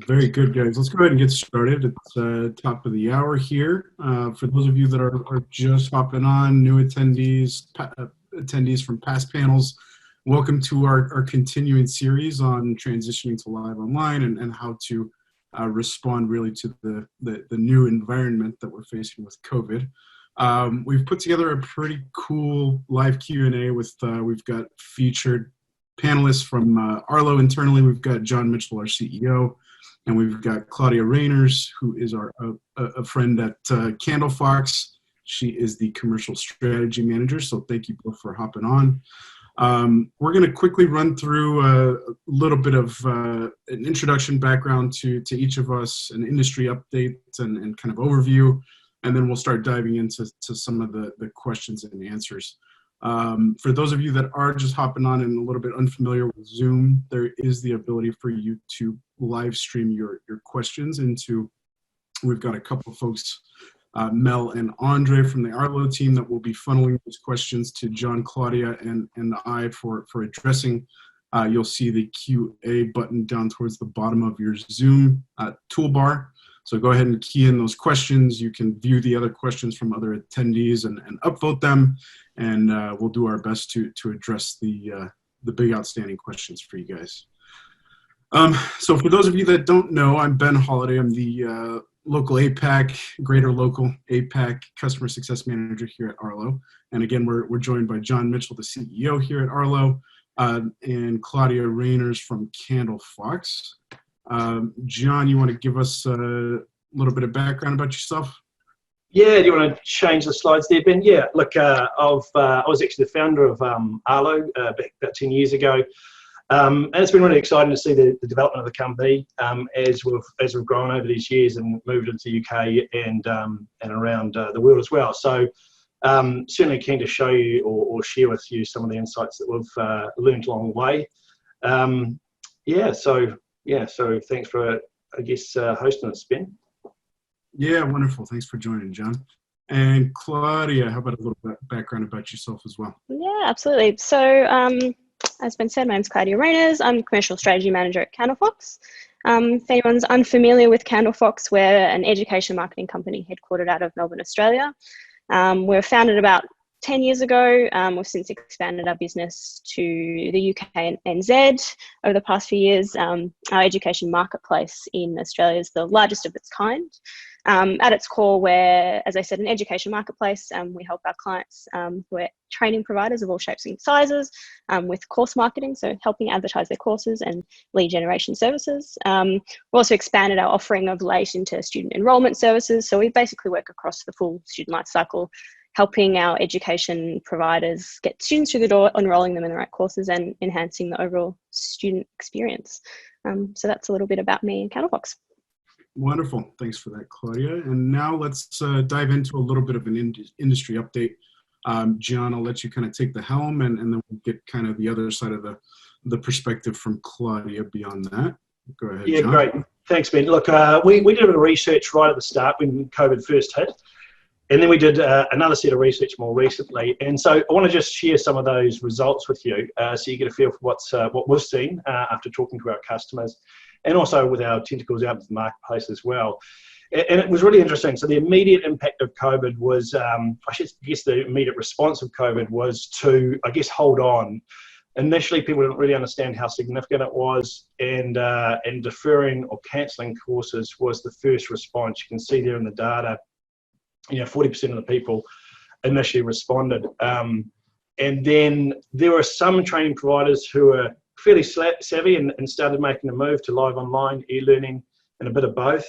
Very good, guys. Let's go ahead and get started. It's top of the hour here. For those of you that are just hopping on, new attendees, attendees from past panels, welcome to our continuing series on transitioning to live online and how to respond really to the new environment that we're facing with COVID. We've put together a pretty cool live Q&A with, we've got featured panelists from Arlo internally. We've got John Mitchell, our CEO, and we've got Claudia Reiners, who is a friend at Candlefox. She is the commercial strategy manager, so thank you both for hopping on. We're going to quickly run through a little bit of an introduction background to each of us, an industry update and kind of overview, and then we'll start diving into some of the questions and answers. For those of you that are just hopping on and a little bit unfamiliar with Zoom, there is the ability for you to live stream your questions into, we've got a couple of folks, Mel and Andre from the Arlo team that will be funneling those questions to John, Claudia, and I for addressing. You'll see the QA button down towards the bottom of your Zoom toolbar. So go ahead and key in those questions. You can view the other questions from other attendees and upvote them, and we'll do our best to address the big outstanding questions for you guys. So for those of you that don't know, I'm Ben Holiday. I'm the local APAC, greater local APAC customer success manager here at Arlo. And again, we're joined by John Mitchell, the CEO here at Arlo, and Claudia Reiners from Candlefox. John, you want to give us a little bit of background about yourself? Yeah, do you want to change the slides there, Ben? Yeah, look, I was actually the founder of Arlo back about 10 years ago. And it's been really exciting to see the development of the company as we've grown over these years and moved into the UK and around the world as well. So certainly keen to show you or share with you some of the insights that we've learned along the way. So thanks for, I guess, hosting us, Ben. Yeah, wonderful. Thanks for joining, John. And Claudia, how about a little bit background about yourself as well? Yeah, absolutely. So as Ben said, my name's Claudia Reiners. I'm the commercial strategy manager at Candlefox. If anyone's unfamiliar with Candlefox, we're an education marketing company headquartered out of Melbourne, Australia. We were founded about 10 years ago. We've since expanded our business to the UK and NZ over the past few years. Our education marketplace in Australia is the largest of its kind. At its core, we're, as I said, an education marketplace. We help our clients, we're training providers of all shapes and sizes with course marketing, so helping advertise their courses and lead generation services. We've also expanded our offering of late into student enrolment services. So we basically work across the full student life cycle, helping our education providers get students through the door, enrolling them in the right courses and enhancing the overall student experience. So that's a little bit about me and Candlefox. Wonderful. Thanks for that, Claudia. And now let's dive into a little bit of an industry update. John, I'll let you kind of take the helm and then we'll get kind of the other side of the perspective from Claudia beyond that. Go ahead, yeah, John. Great. Thanks, Ben. Look, we did a bit of research right at the start when COVID first hit. And then we did another set of research more recently. And so I want to just share some of those results with you so you get a feel for what we've seen after talking to our customers and also with our tentacles out into the marketplace as well. And it was really interesting. So the immediate impact of COVID was, the immediate response of COVID was to, hold on. Initially, people didn't really understand how significant it was, and deferring or cancelling courses was the first response. You can see there in the data, 40% of the people initially responded. And then there were some training providers who were fairly savvy and started making a move to live online, e-learning, and a bit of both.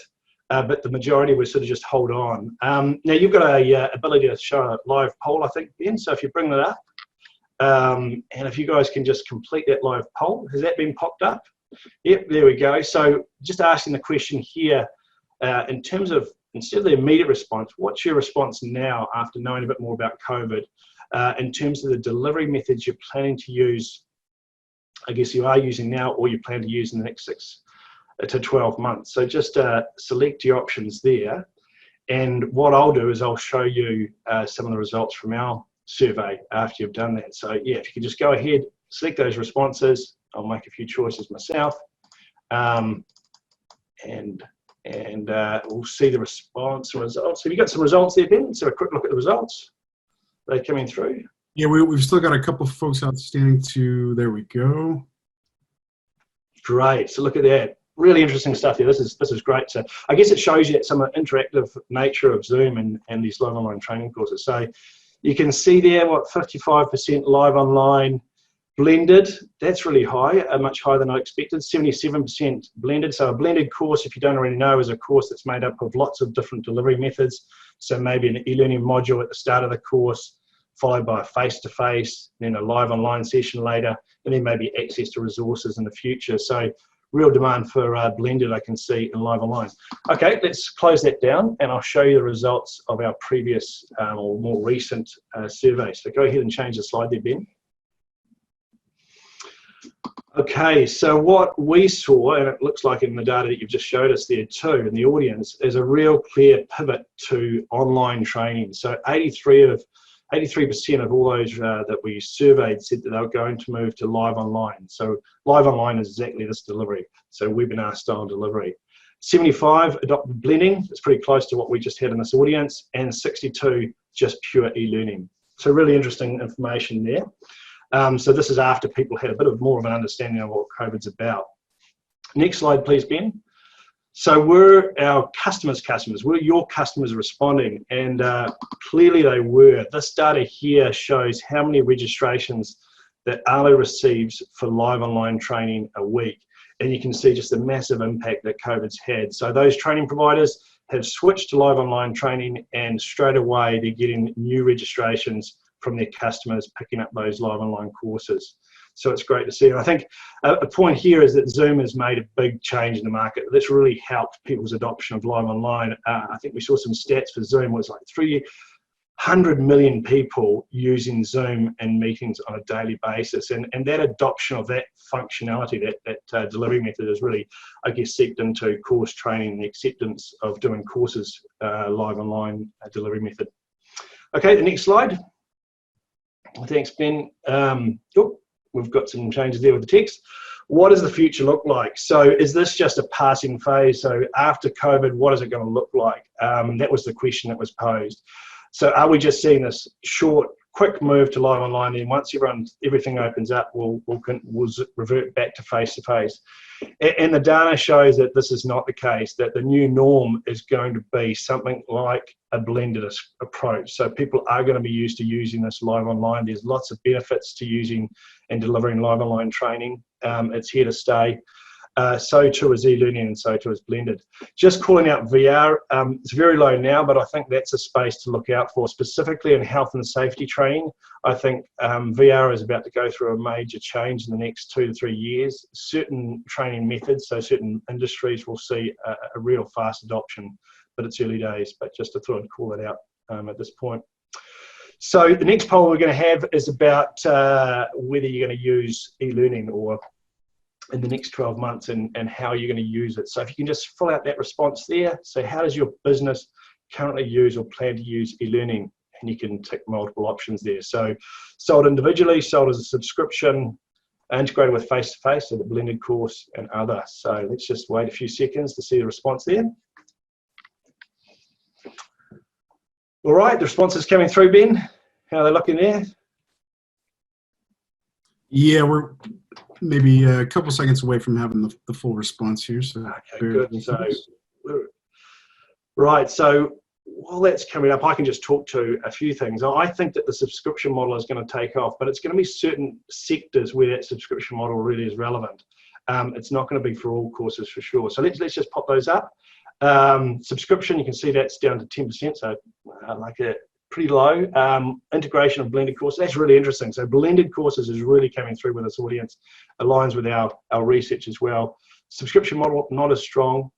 But the majority was sort of just hold on. Now, you've got a ability to show a live poll, I think, Ben. So if you bring that up, and if you guys can just complete that live poll. Has that been popped up? Yep, there we go. So just asking the question here, in terms of, instead of the immediate response, what's your response now after knowing a bit more about COVID in terms of the delivery methods you're planning to use, you are using now or you plan to use in the next 6 to 12 months. So just select your options there. And what I'll do is I'll show you some of the results from our survey after you've done that. So yeah, if you could just go ahead, select those responses. I'll make a few choices myself. And and we'll see the response and results. Have you got some results there, Ben? Let's have a quick look at the results. Are they coming through? Yeah, we've still got a couple of folks outstanding to, there we go. Great, so look at that. Really interesting stuff here. This is great. So I guess it shows you some interactive nature of Zoom and these live online training courses. So you can see there, what, 55% live online blended. That's really high, much higher than I expected. 77% blended. So a blended course, if you don't already know, is a course that's made up of lots of different delivery methods. So maybe an e-learning module at the start of the course, followed by a face-to-face, then a live online session later, and then maybe access to resources in the future. So real demand for blended, I can see, in live online. Okay, let's close that down, and I'll show you the results of our previous or more recent survey. So go ahead and change the slide there, Ben. Okay, so what we saw, and it looks like in the data that you've just showed us there too, in the audience, is a real clear pivot to online training. So 83% of all those that we surveyed said that they were going to move to live online. So live online is exactly this delivery, so webinar style delivery. 75 adopted blending, it's pretty close to what we just had in this audience, and 62 just pure e-learning. So really interesting information there. So this is after people had a bit of more of an understanding of what COVID's about. Next slide, please, Ben. So were our customers, were your customers responding? And clearly they were. This data here shows how many registrations that Arlo receives for live online training a week. And you can see just the massive impact that COVID's had. So those training providers have switched to live online training, and straight away they're getting new registrations from their customers picking up those live online courses. So it's great to see. And I think a point here is that Zoom has made a big change in the market. That's really helped people's adoption of live online. I think we saw some stats for Zoom. It was like 300 million people using Zoom in meetings on a daily basis. And that adoption of that functionality, that delivery method is really, I guess, seeped into course training, the acceptance of doing courses live online delivery method. Okay, the next slide. Thanks, Ben. We've got some changes there with the text. What does the future look like? So is this just a passing phase? So after COVID, what is it going to look like? That was the question that was posed. So are we just seeing this short, quick move to live online, and once everything opens up, we'll revert back to face-to-face? And the data shows that this is not the case, that the new norm is going to be something like a blended approach. So people are going to be used to using this live online. There's lots of benefits to using and delivering live online training. It's here to stay. So too is e-learning, and so too is blended. Just calling out VR, it's very low now, but I think that's a space to look out for, specifically in health and safety training. I think VR is about to go through a major change in the next 2 to 3 years. Certain training methods, so certain industries will see a real fast adoption, but it's early days. But just to thought I'd call that out at this point. So the next poll we're going to have is about whether you're going to use e-learning or in the next 12 months and how you're going to use it. So if you can just fill out that response there. So how does your business currently use or plan to use e-learning? And you can tick multiple options there. So sold individually, sold as a subscription, integrated with face-to-face, so the blended course and other. So let's just wait a few seconds to see the response there. All right, the response is coming through, Ben. How are they looking there? Yeah, we're maybe a couple seconds away from having the full response here. So okay, good. So, right, so while that's coming up, I can just talk to a few things. I think that the subscription model is going to take off, but it's going to be certain sectors where that subscription model really is relevant. It's not going to be for all courses for sure. So let's just pop those up. Subscription, you can see that's down to 10%, so like a pretty low. Integration of blended courses, that's really interesting. So blended courses is really coming through with this audience, aligns with our research as well. Subscription model, not as strong.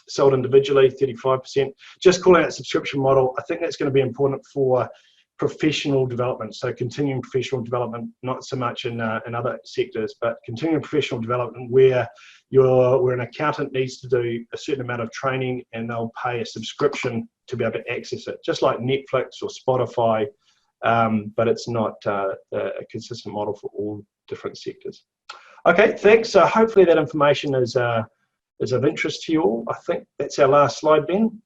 Sold individually, 35%. Just calling out subscription model, I think that's going to be important for professional development. So continuing professional development, not so much in other sectors, but continuing professional development where an accountant needs to do a certain amount of training and they'll pay a subscription to be able to access it, just like Netflix or Spotify, but it's not a consistent model for all different sectors. Okay, thanks. So hopefully that information is is of interest to you all. I think that's our last slide, Ben.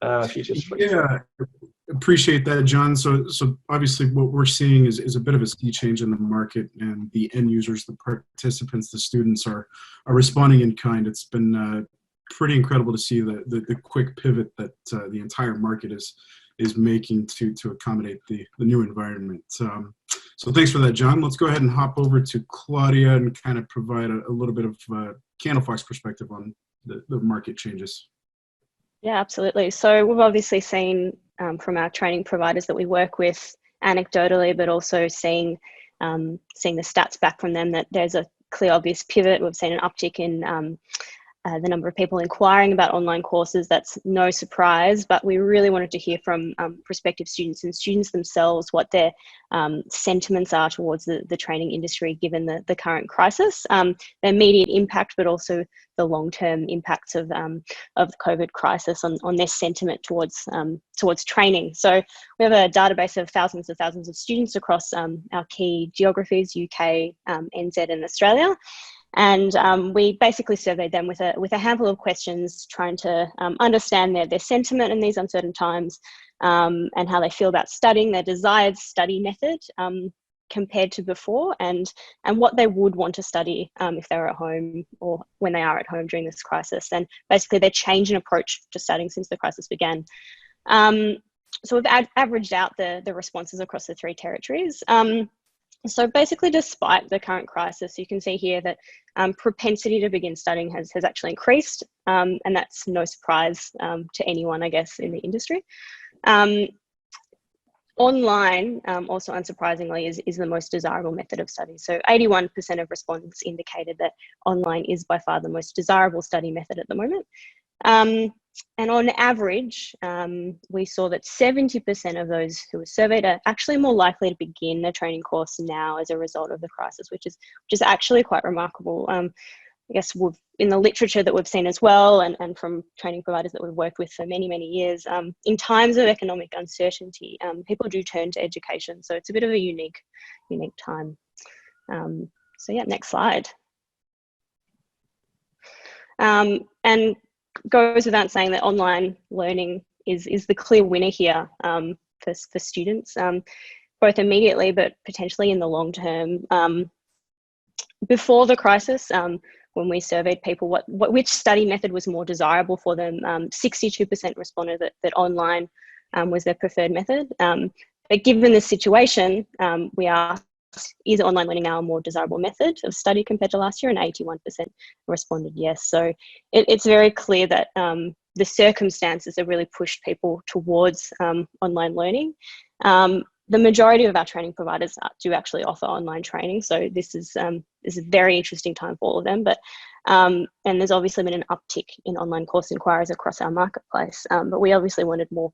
If you just flick through. Appreciate that, John. So obviously what we're seeing is a bit of a sea change in the market, and the end users, the participants, the students are responding in kind. It's been pretty incredible to see the quick pivot that the entire market is making to accommodate the new environment. So thanks for that, John. Let's go ahead and hop over to Claudia and kind of provide a little bit of Candlefox perspective on the market changes. Yeah, absolutely. So we've obviously seen from our training providers that we work with anecdotally, but also seeing the stats back from them, that there's a clear, obvious pivot. We've seen an uptick in the number of people inquiring about online courses. That's no surprise, but we really wanted to hear from prospective students and students themselves what their sentiments are towards the training industry given the current crisis, the immediate impact, but also the long-term impacts of the COVID crisis on their sentiment towards training. So we have a database of thousands of students across our key geographies, UK, NZ and Australia. And we basically surveyed them with a handful of questions, trying to understand their sentiment in these uncertain times, and how they feel about studying, their desired study method compared to before, and what they would want to study if they were at home or when they are at home during this crisis, and basically their change in approach to studying since the crisis began. So we've averaged out the responses across the 3 territories. So basically, despite the current crisis, you can see here that propensity to begin studying has actually increased, and that's no surprise to anyone, I guess, in the industry. Online, also unsurprisingly, is the most desirable method of study. So 81% of respondents indicated that online is by far the most desirable study method at the moment. And on average, we saw that 70% of those who were surveyed are actually more likely to begin a training course now as a result of the crisis, which is actually quite remarkable. I guess in the literature that we've seen as well, and from training providers that we've worked with for many, many years, in times of economic uncertainty, people do turn to education. So it's a bit of a unique time. So yeah, next slide. And goes without saying that online learning is the clear winner here for students, both immediately but potentially in the long term. Before the crisis, when we surveyed people which study method was more desirable for them, 62% responded that online was their preferred method. But given the situation, we asked, is online learning now a more desirable method of study compared to last year? And 81% responded yes. So it's very clear that the circumstances have really pushed people towards online learning. The majority of our training providers do actually offer online training. So this is a very interesting time for all of them. But and there's obviously been an uptick in online course inquiries across our marketplace. But we obviously wanted more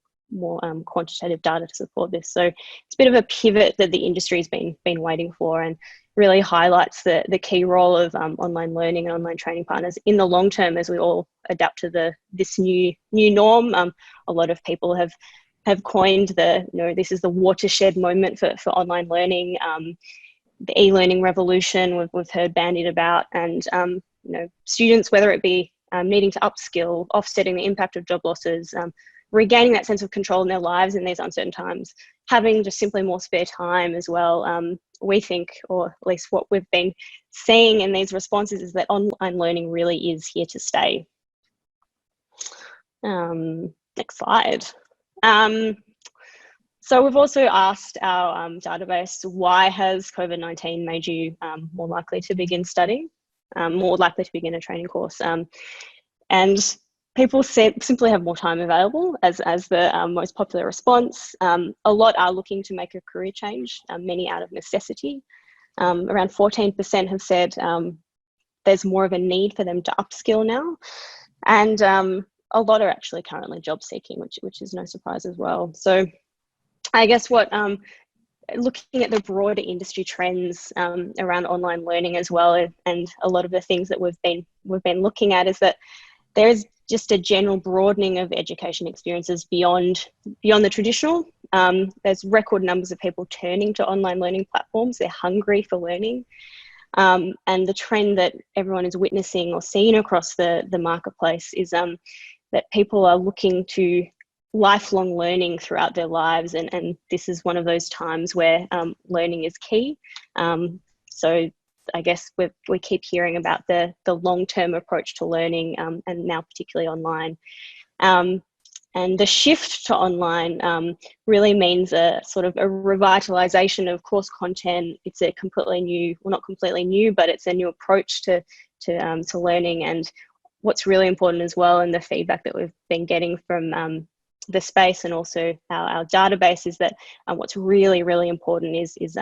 quantitative data to support this. So it's a bit of a pivot that the industry's been waiting for, and really highlights the key role of online learning and online training partners in the long term as we all adapt to this new norm. A lot of people have coined this is the watershed moment for online learning, the e-learning revolution we've heard bandied about, and students, whether it be needing to upskill, offsetting the impact of job losses, regaining that sense of control in their lives in these uncertain times, having just simply more spare time as well. We think, or at least what we've been seeing in these responses, is that online learning really is here to stay. Next slide. So we've also asked our database, why has COVID-19 made you more likely to begin studying, more likely to begin a training course? And people simply have more time available as the most popular response. A lot are looking to make a career change, many out of necessity. Around 14% have said there's more of a need for them to upskill now. And a lot are actually currently job seeking, which is no surprise as well. So I guess looking at the broader industry trends around online learning as well, and a lot of the things that we've been looking at, is that there's just a general broadening of education experiences beyond the traditional. There's record numbers of people turning to online learning platforms. They're hungry for learning. And the trend that everyone is witnessing or seeing across the marketplace is that people are looking to lifelong learning throughout their lives, and this is one of those times where learning is key. So I guess we keep hearing about the long-term approach to learning, and now particularly online. And the shift to online really means a sort of a revitalization of course content. It's a completely new, well, not completely new, but it's a new approach to learning. And what's really important as well, and the feedback that we've been getting from the space and also our database, is that what's really, really important is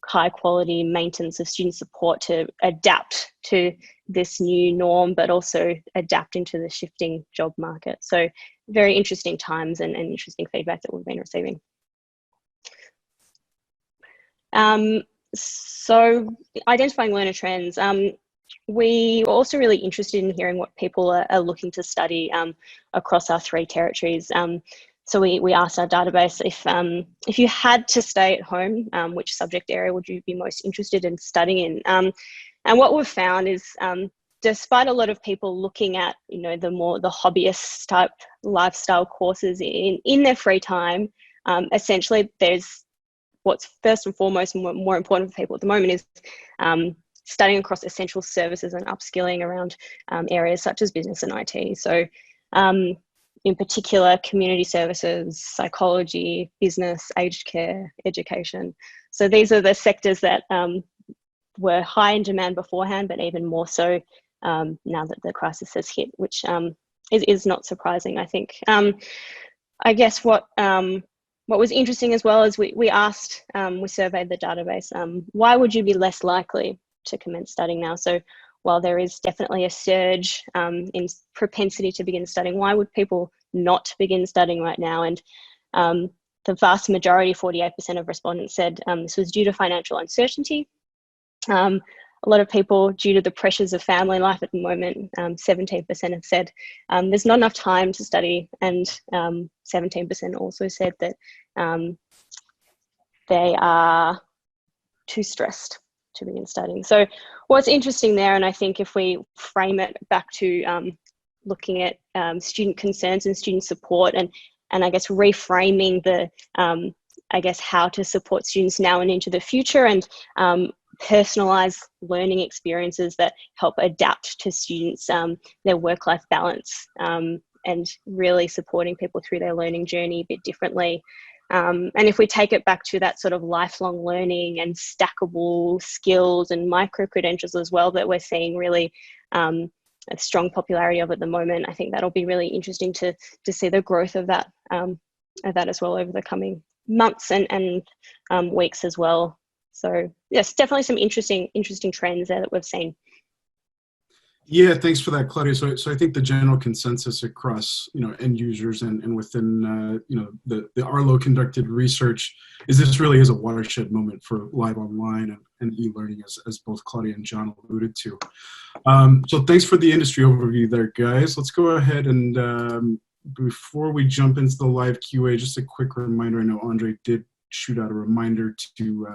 high quality maintenance of student support to adapt to this new norm, but also adapt into the shifting job market. So very interesting times and interesting feedback that we've been receiving. So identifying learner trends. We were also really interested in hearing what people are looking to study across our 3 territories. So we asked our database if you had to stay at home, which subject area would you be most interested in studying in? And what we've found is, despite a lot of people looking at, the hobbyist type lifestyle courses in their free time, essentially there's what's first and foremost and more important for people at the moment is studying across essential services and upskilling around areas such as business and IT. So in particular, community services, psychology, business, aged care, education. So these are the sectors that were high in demand beforehand, but even more so now that the crisis has hit, which is not surprising, I think. I guess what was interesting as well is we asked, we surveyed the database, why would you be less likely to commence studying now? So while there is definitely a surge in propensity to begin studying, why would people not begin studying right now? And the vast majority, 48% of respondents said this was due to financial uncertainty. A lot of people, due to the pressures of family life at the moment, 17% have said there's not enough time to study, and 17% also said that they are too stressed to begin studying. So what's interesting there, and I think if we frame it back to looking at student concerns and student support, and I guess reframing the I guess how to support students now and into the future, and personalized learning experiences that help adapt to students their work-life balance, and really supporting people through their learning journey a bit differently. And if we take it back to that sort of lifelong learning and stackable skills and micro credentials as well, that we're seeing really a strong popularity of at the moment, I think that'll be really interesting to see the growth of that as well over the coming months and weeks as well. So yes, definitely some interesting trends there that we've seen. Yeah, thanks for that, Claudia. So I think the general consensus across, end users and within, the Arlo conducted research is this really is a watershed moment for live online and e-learning, as both Claudia and John alluded to. So thanks for the industry overview there, guys. Let's go ahead and before we jump into the live QA, just a quick reminder. I know Andre did shoot out a reminder to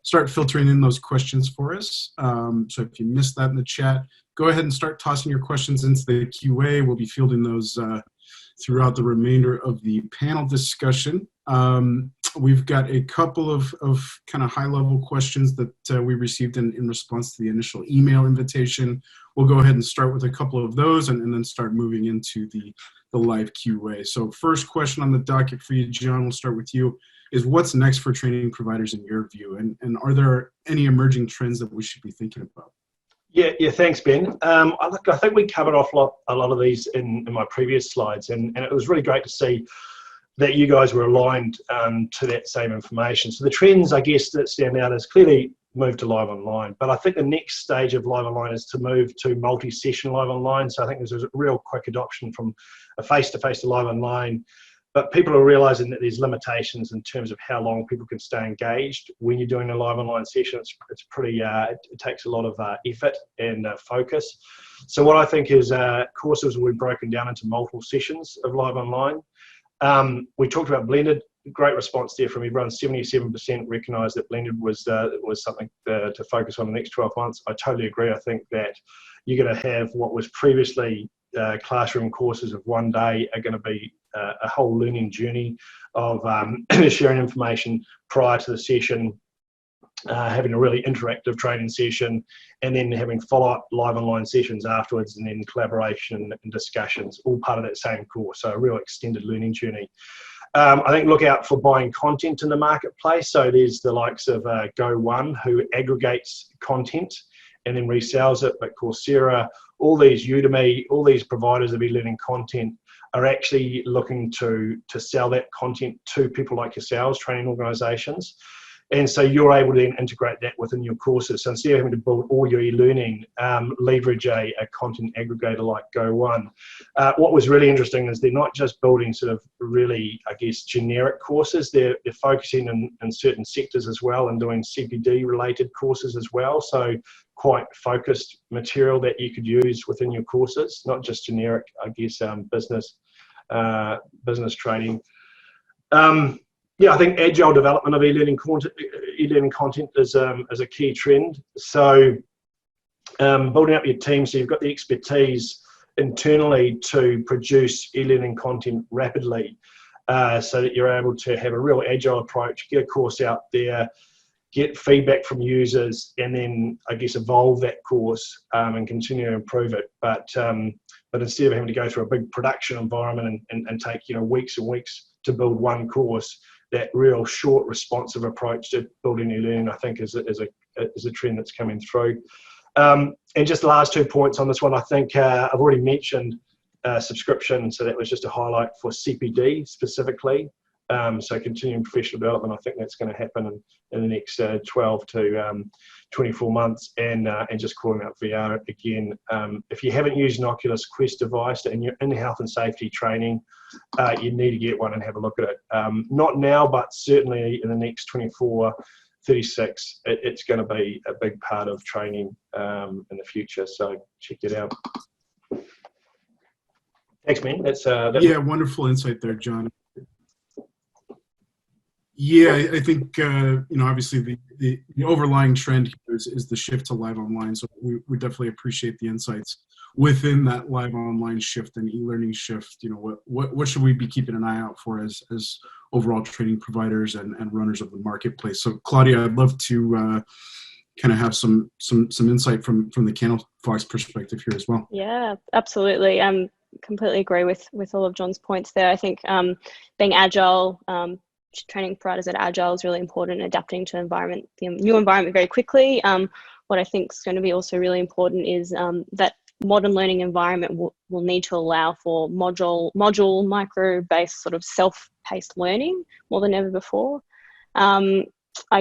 start filtering in those questions for us. So if you missed that in the chat, go ahead and start tossing your questions into the QA. We'll be fielding those throughout the remainder of the panel discussion. We've got a couple of kind of high-level questions that we received in response to the initial email invitation. We'll go ahead and start with a couple of those and then start moving into the live QA. So first question on the docket for you, John, we'll start with you, is what's next for training providers in your view? And are there any emerging trends that we should be thinking about? Yeah, thanks, Ben. I think we covered off a lot of these in my previous slides, and it was really great to see that you guys were aligned to that same information. So the trends, I guess, that stand out is clearly move to live online, but I think the next stage of live online is to move to multi-session live online. So I think there's a real quick adoption from a face-to-face to live online, but people are realizing that there's limitations in terms of how long people can stay engaged when you're doing a live online session. It's pretty, it takes a lot of effort and focus. So what I think is courses will be broken down into multiple sessions of live online. We talked about blended. Great response there from everyone. 77% recognised that blended was something to focus on the next 12 months. I totally agree. I think that you're going to have what was previously classroom courses of one day are going to be a whole learning journey of sharing information prior to the session, having a really interactive training session, and then having follow-up live online sessions afterwards, and then collaboration and discussions, all part of that same course. So a real extended learning journey. I think look out for buying content in the marketplace. So there's the likes of Go1, who aggregates content and then resells it, but Coursera, all these Udemy, all these providers of e-learning content are actually looking to sell that content to people like yourselves, training organisations. And so you're able to then integrate that within your courses. So instead of having to build all your e-learning, leverage a content aggregator like Go1. What was really interesting is they're not just building sort of really, I guess, generic courses. They're focusing in certain sectors as well, and doing CPD related courses as well. So quite focused material that you could use within your courses, not just generic, I guess, business training. Yeah, I think agile development of e-learning content is a key trend. So building up your team so you've got the expertise internally to produce e-learning content rapidly, so that you're able to have a real agile approach, get a course out there, get feedback from users, and then I guess evolve that course and continue to improve it. But instead of having to go through a big production environment and take weeks and weeks to build one course, that real short, responsive approach to building new learning, I think, is a trend that's coming through. And just the last 2 points on this one, I think I've already mentioned subscription, so that was just a highlight for CPD specifically. So continuing professional development, I think that's going to happen in the next 12 to 24 months. And just calling out VR again, if you haven't used an Oculus Quest device and you're in health and safety training, you need to get one and have a look at it. Not now, but certainly in the next 24, 36, it's going to be a big part of training in the future. So check it out. Thanks, man. Yeah, wonderful insight there, John. Yeah, I think obviously the overlying trend here is the shift to live online. So we definitely appreciate the insights within that live online shift and e-learning shift. What should we be keeping an eye out for as overall training providers and runners of the marketplace? So Claudia, I'd love to kind of have some insight from the Candlefox perspective here as well. Yeah, absolutely. Completely agree with all of John's points there. I think being agile, training providers that are agile is really important, adapting to the new environment very quickly. What I think is going to be also really important is that modern learning environment will need to allow for module micro-based sort of self-paced learning more than ever before. I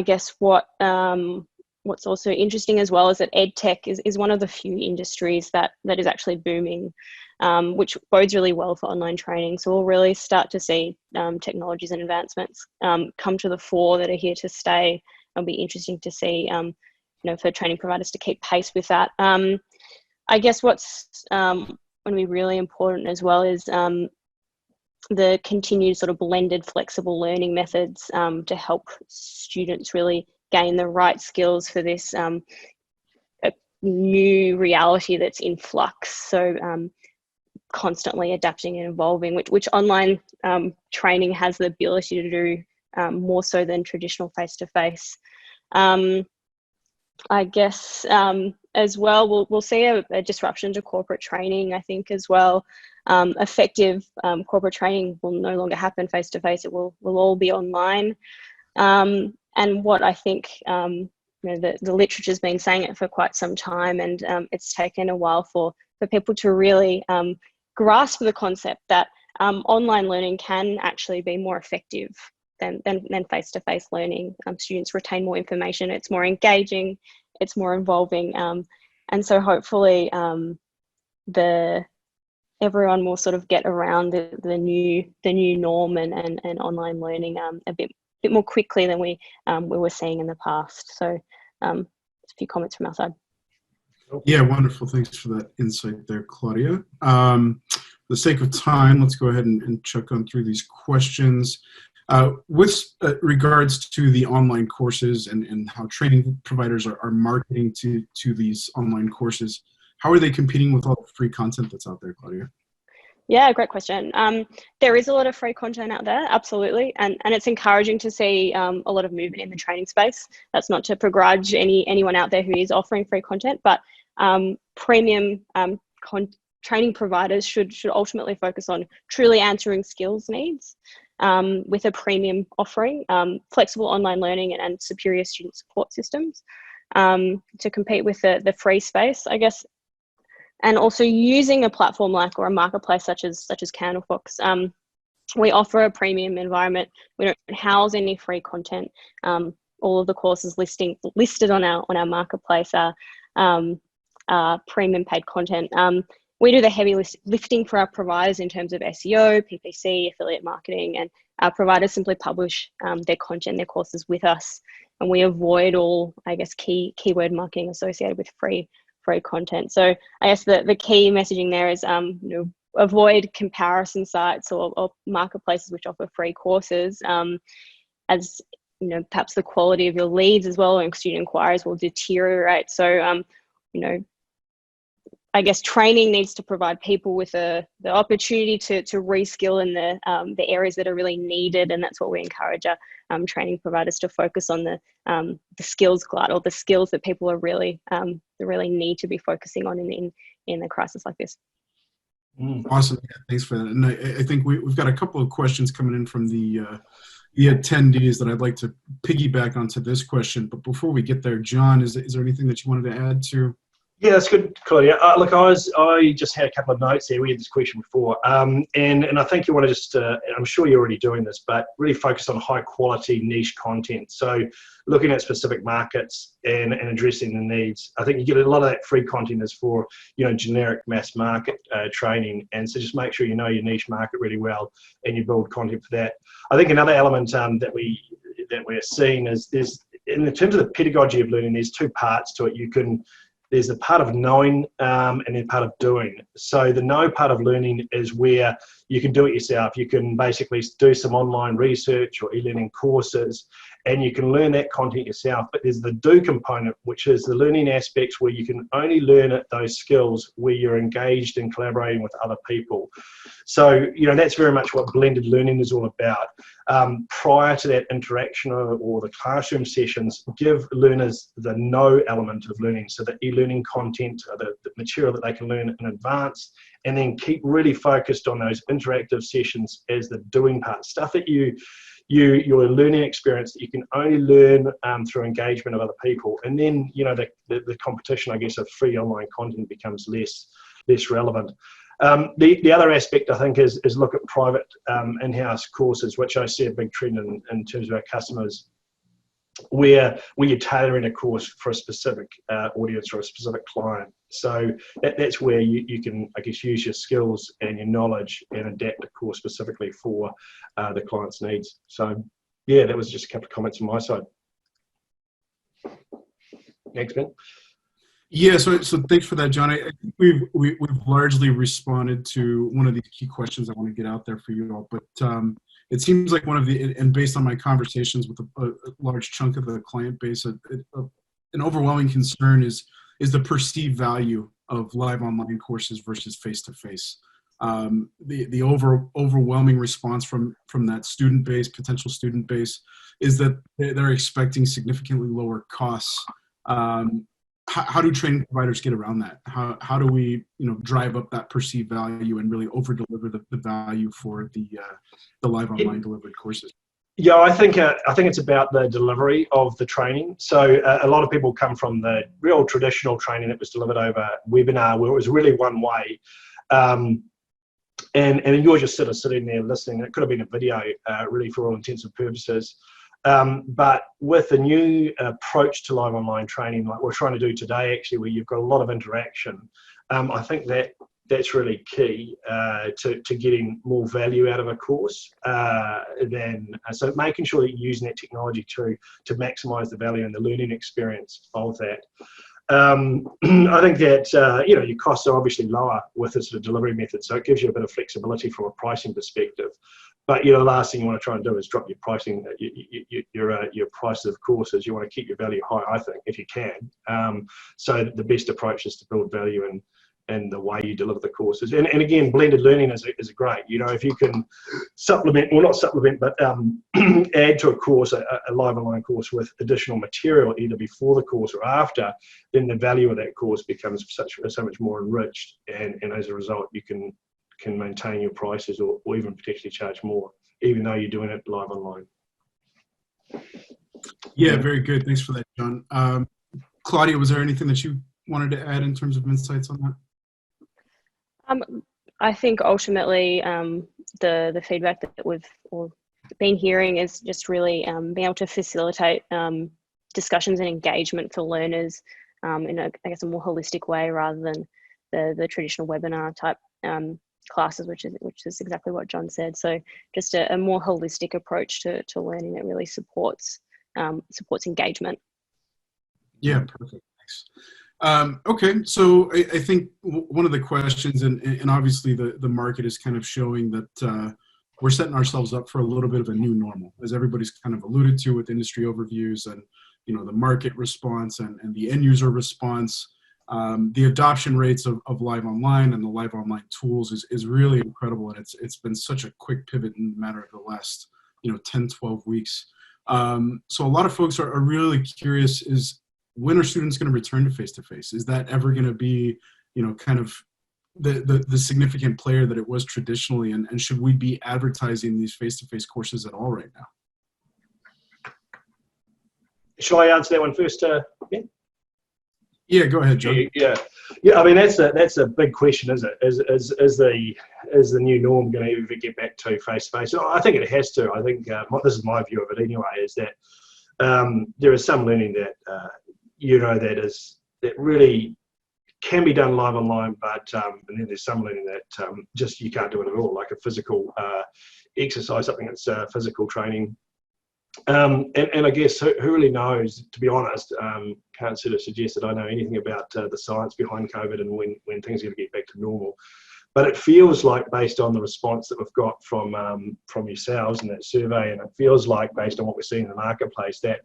guess what's also interesting as well is that EdTech is one of the few industries that is actually booming, which bodes really well for online training. So we'll really start to see technologies and advancements come to the fore that are here to stay. It'll be interesting to see, for training providers to keep pace with that. I guess what's going to be really important as well is the continued sort of blended flexible learning methods to help students really gain the right skills for this new reality that's in flux. So constantly adapting and evolving, which online training has the ability to do more so than traditional face-to-face. I guess as well, we'll see a disruption to corporate training, I think, as well. Effective corporate training will no longer happen face-to-face. It will all be online. And what I think, the literature's been saying it for quite some time, and it's taken a while for people to really grasp the concept that online learning can actually be more effective than face-to-face learning. Students retain more information, it's more engaging, it's more involving, and so hopefully everyone will sort of get around the new norm and online learning a bit more quickly than we were seeing in the past. So a few comments from our side. Yeah, wonderful. Thanks for that insight there, Claudia. the sake of time, let's go ahead and check on through these questions. With regards to the online courses and how training providers are marketing to these online courses, how are they competing with all the free content that's out there, Claudia? Yeah, great question. There is a lot of free content out there, absolutely, and it's encouraging to see a lot of movement in the training space. That's not to begrudge anyone out there who is offering free content, but premium training providers should ultimately focus on truly answering skills needs with a premium offering, flexible online learning and superior student support systems to compete with the free space, I guess. And also using a platform or a marketplace such as Candlefox. We offer a premium environment. We don't house any free content. All of the courses listed on our marketplace are premium paid content. We do the heavy lifting for our providers in terms of SEO, PPC, affiliate marketing, and our providers simply publish their content, their courses with us, and we avoid all, I guess, keyword marketing associated with free content. So I guess the key messaging there is avoid comparison sites or marketplaces which offer free courses, as perhaps the quality of your leads as well and student inquiries will deteriorate. So I guess training needs to provide people with the opportunity to reskill in the areas that are really needed, and that's what we encourage our training providers to focus on, the skills glut, or the skills that people are really need to be focusing on in a crisis like this. Awesome, yeah, thanks for that. And I think we've got a couple of questions coming in from the attendees that I'd like to piggyback onto this question. But before we get there, John, is there anything that you wanted to add to? Yeah, that's good, Claudia. Look, I just had a couple of notes there. We had this question before, and I think you want to just, I'm sure you're already doing this, but really focus on high quality niche content. So looking at specific markets and addressing the needs. I think you get a lot of that free content is for, generic mass market training. And so just make sure you know your niche market really well and you build content for that. I think another element that we're seeing is in terms of the pedagogy of learning, there's two parts to it. There's the part of knowing and then part of doing. So the know part of learning is where you can do it yourself. You can basically do some online research or e-learning courses, and you can learn that content yourself. But there's the do component, which is the learning aspects where you can only learn those skills where you're engaged in collaborating with other people. So, that's very much what blended learning is all about. Prior to that interaction or the classroom sessions, give learners the know element of learning. So the e-learning content, the material that they can learn in advance, and then keep really focused on those interactive sessions as the doing part, stuff that your learning experience that you can only learn through engagement of other people. And then, the competition, I guess, of free online content becomes less relevant. The other aspect, I think, is look at private in-house courses, which I see a big trend in terms of our customers, where you're tailoring a course for a specific audience or a specific client. So that's where you can, I guess, use your skills and your knowledge and adapt a course specifically for the client's needs. So, yeah, that was just a couple of comments on my side. Thanks, Ben. Yeah, so thanks for that, John. I think we've largely responded to one of these key questions I want to get out there for you all. But it seems like and based on my conversations with a large chunk of the client base, an overwhelming concern is the perceived value of live online courses versus face-to-face. The overwhelming response from that student base, potential student base, is that they're expecting significantly lower costs. How do training providers get around that? How do we drive up that perceived value and really over deliver the value for the live online delivered courses? Yeah, I think it's about the delivery of the training. So a lot of people come from the real traditional training that was delivered over webinar, where it was really one way, and you're just sort of sitting there listening. It could have been a video, really, for all intents and purposes. But with the new approach to live online training, like we're trying to do today, actually, where you've got a lot of interaction, I think that's really key to getting more value out of a course. So making sure that you're using that technology to maximise the value and the learning experience of that. I think that your costs are obviously lower with this sort of delivery method, so it gives you a bit of flexibility from a pricing perspective. But the last thing you want to try and do is drop your pricing, your price of courses. You want to keep your value high, I think, if you can. So the best approach is to build value and the way you deliver the courses. And again, blended learning is great. If you can supplement, well, not supplement, but add to a course, a live online course with additional material, either before the course or after, then the value of that course becomes so much more enriched. And as a result, you can maintain your prices or even potentially charge more, even though you're doing it live online. Yeah, very good. Thanks for that, John. Claudia, was there anything that you wanted to add in terms of insights on that? I think ultimately the feedback that we've been hearing is just really being able to facilitate discussions and engagement for learners in a more holistic way rather than the traditional webinar type classes, which is exactly what John said. So just a more holistic approach to learning that really supports engagement. Yeah, perfect. Thanks. Okay, so I think one of the questions, and obviously the market is kind of showing that we're setting ourselves up for a little bit of a new normal, as everybody's kind of alluded to with industry overviews and the market response and the end user response. The adoption rates of live online and the live online tools is really incredible, and it's been such a quick pivot in the matter of the last 10, 12 weeks. So a lot of folks are really curious is, when are students going to return to face-to-face? Is that ever going to be, kind of the significant player that it was traditionally? And should we be advertising these face-to-face courses at all right now? Shall I answer that one first, Ben? Yeah, go ahead, John. Yeah. I mean, that's a big question, is it? Is the new norm going to ever get back to face-to-face? I think it has to. I think this is my view of it anyway, is that there is some learning that that really can be done live online, but and then there's some learning that just you can't do it at all, like a physical exercise, something that's physical training. And I guess who really knows, to be honest. Can't sort of suggest that I know anything about the science behind COVID and when things are going to get back to normal. But it feels like, based on the response that we've got from yourselves in that survey, and it feels like, based on what we're seeing in the marketplace, that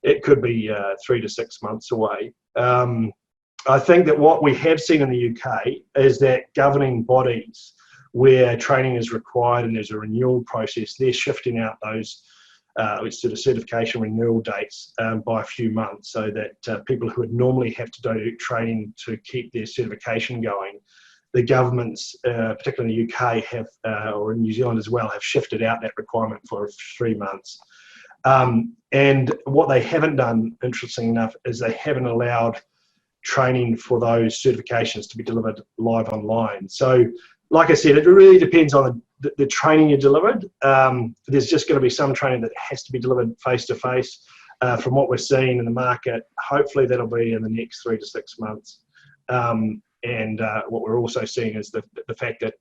it could be 3 to 6 months away. I think that what we have seen in the UK is that governing bodies, where training is required and there's a renewal process, they're shifting out those sort of certification renewal dates by a few months, so that people who would normally have to do training to keep their certification going, the governments, particularly in the UK, have, or in New Zealand as well, have shifted out that requirement for 3 months. And what they haven't done, interesting enough, is they haven't allowed training for those certifications to be delivered live online. So, like I said, it really depends on the training you delivered. There's just going to be some training that has to be delivered face-to-face. From what we're seeing in the market, hopefully that'll be in the next 3 to 6 months. And what we're also seeing is the fact that,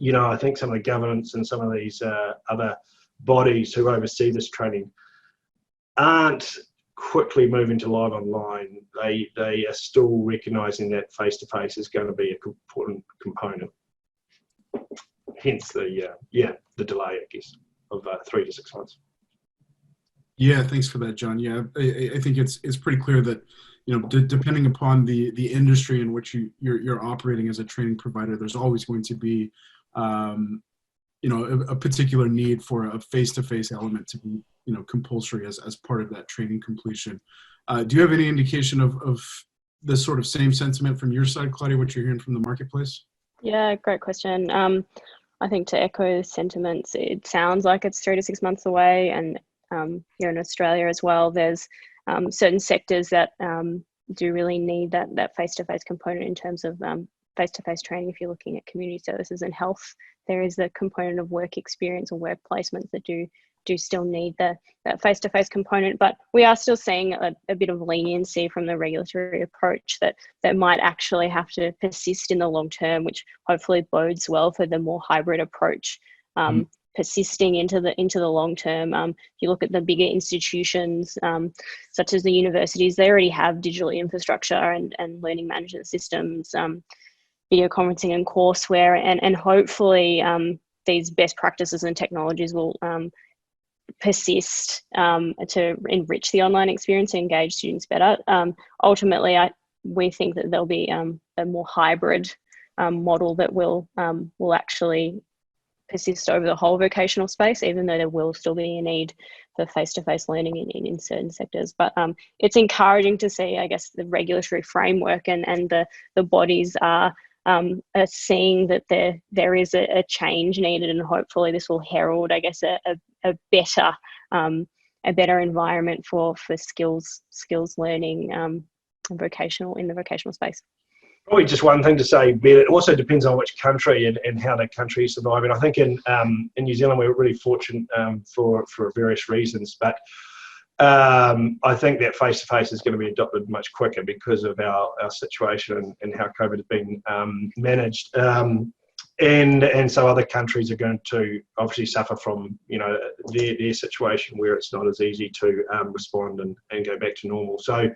I think some of the governments and some of these other bodies who oversee this training aren't quickly moving to live online. They are still recognising that face-to-face is going to be an important component. Hence the delay, I guess, of 3 to 6 months. Yeah, thanks for that, John. Yeah, I think it's pretty clear that depending upon the industry in which you're operating as a training provider, there's always going to be a particular need for a face-to-face element to be compulsory as part of that training completion. Do you have any indication of this sort of same sentiment from your side, Claudia, what you're hearing from the marketplace? Yeah, great question. I think, to echo sentiments, it sounds like it's 3 to 6 months away, and here in Australia as well, there's certain sectors that do really need that face-to-face component in terms of face-to-face training. If you're looking at community services and health, there is the component of work experience or work placements that do still need that face-to-face component, but we are still seeing a bit of leniency from the regulatory approach that might actually have to persist in the long term, which hopefully bodes well for the more hybrid approach persisting into the long term. If you look at the bigger institutions, such as the universities, they already have digital infrastructure and learning management systems, video conferencing and courseware, and hopefully these best practices and technologies will persist to enrich the online experience and engage students better. Ultimately, we think that there'll be a more hybrid model that will actually persist over the whole vocational space, even though there will still be a need for face-to-face learning in certain sectors. But it's encouraging to see, I guess, the regulatory framework and the bodies are seeing that there is a change needed, and hopefully this will herald, I guess, a better environment for skills learning in the vocational space. Probably just one thing to say, Ben, it also depends on which country and how that country is surviving. I think in New Zealand we're really fortunate for various reasons, but I think that face-to-face is going to be adopted much quicker because of our situation and how COVID has been managed. And so other countries are going to obviously suffer from, their situation where it's not as easy to respond and go back to normal. So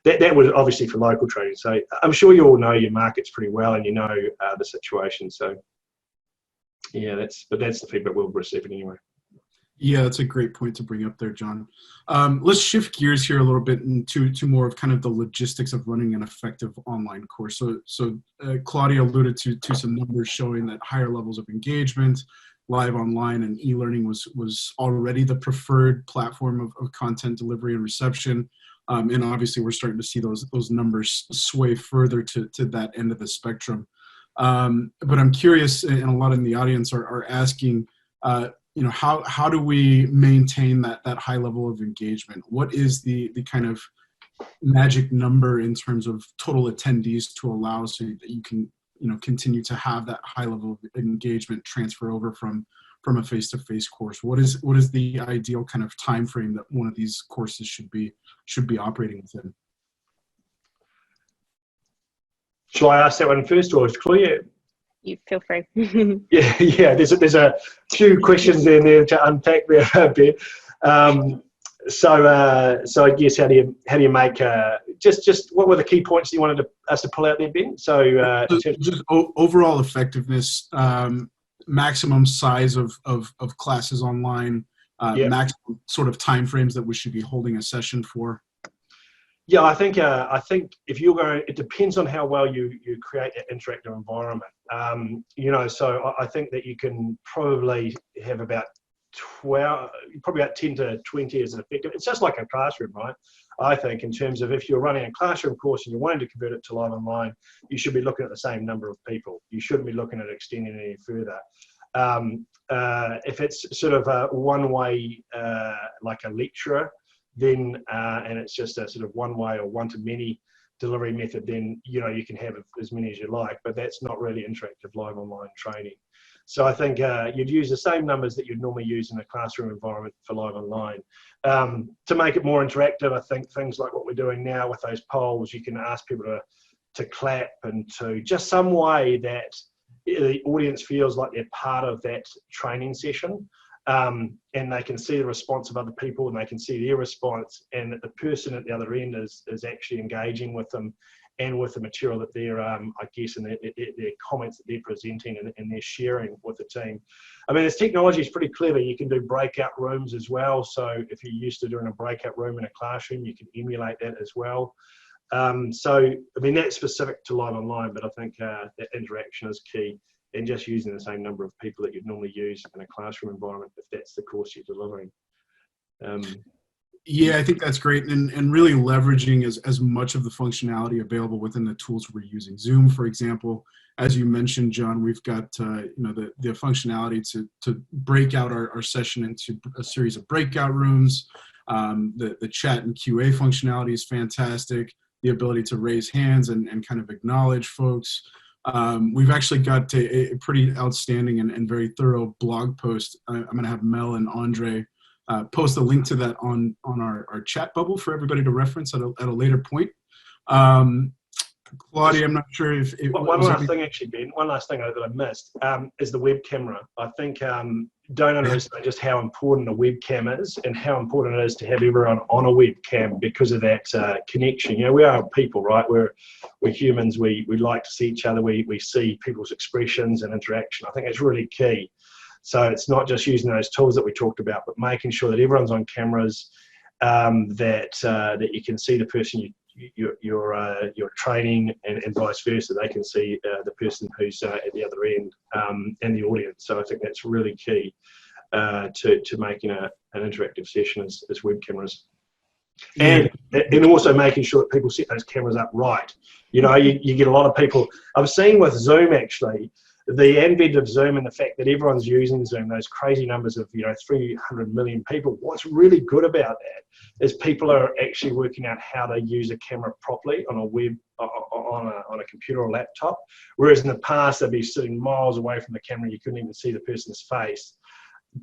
that was obviously for local training. So I'm sure you all know your markets pretty well and you know the situation. So yeah, that's the feedback we'll receive anyway. Yeah, that's a great point to bring up there, John. Let's shift gears here a little bit into more of kind of the logistics of running an effective online course. So Claudia alluded to some numbers showing that higher levels of engagement, live online and e-learning was already the preferred platform of content delivery and reception. And obviously we're starting to see those numbers sway further to that end of the spectrum. But I'm curious, and a lot in the audience are asking, how do we maintain that high level of engagement? What is the kind of magic number in terms of total attendees to allow so that you can continue to have that high level of engagement transfer over from a face-to-face course? What is the ideal kind of time frame that one of these courses should be operating within? Shall I ask that one first, or is Claudia? You feel free. Yeah. There's a few questions in there to unpack there a bit. So I guess how do you make just what were the key points you wanted us to pull out there, Ben? So just overall effectiveness, maximum size of classes online, maximum sort of timeframes that we should be holding a session for. Yeah, I think if you're going, it depends on how well you create that interactive environment. So I think that you can probably have about 10 to 20 as an effective. It's just like a classroom, right? I think in terms of if you're running a classroom course and you're wanting to convert it to live online, you should be looking at the same number of people. You shouldn't be looking at extending it any further. If it's sort of a one-way, like a lecturer, then and it's just a sort of one-way or one-to-many delivery method, then you can have as many as you like, but that's not really interactive live online training. So I think you'd use the same numbers that you'd normally use in a classroom environment for live online. To make it more interactive, I think things like what we're doing now with those polls, you can ask people to clap and to just some way that the audience feels like they're part of that training session. And they can see the response of other people and they can see their response, and that the person at the other end is actually engaging with them and with the material that they're, I guess, and their comments that they're presenting and they're sharing with the team. I mean, this technology is pretty clever. You can do breakout rooms as well. So if you're used to doing a breakout room in a classroom, you can emulate that as well. So, I mean, that's specific to live online, but I think that interaction is key. And just using the same number of people that you'd normally use in a classroom environment if that's the course you're delivering. Yeah, I think that's great, and really leveraging as much of the functionality available within the tools we're using. Zoom, for example, as you mentioned, John, we've got the functionality to break out our session into a series of breakout rooms. The chat and QA functionality is fantastic. The ability to raise hands and kind of acknowledge folks. We've actually got a pretty outstanding and very thorough blog post. I'm going to have Mel and Andre post a link to that on our chat bubble for everybody to reference at a later point. Claudia, I'm not sure if one last thing, actually, Ben. One last thing that I missed is the web camera. I think don't underestimate just how important a webcam is and how important it is to have everyone on a webcam because of that connection. We are people, right? We're humans. We like to see each other. We see people's expressions and interaction. I think it's really key. So it's not just using those tools that we talked about, but making sure that everyone's on cameras, that you can see the person you're training, and vice versa. They can see the person who's at the other end, and the audience. So I think that's really key to making an interactive session as web cameras. And also making sure that people set those cameras up right. You get a lot of people. I've seen with Zoom, actually, the advent of Zoom and the fact that everyone's using Zoom, those crazy numbers of 300 million people. What's really good about that is people are actually working out how to use a camera properly on a web, on a computer or laptop. Whereas in the past, they'd be sitting miles away from the camera, you couldn't even see the person's face.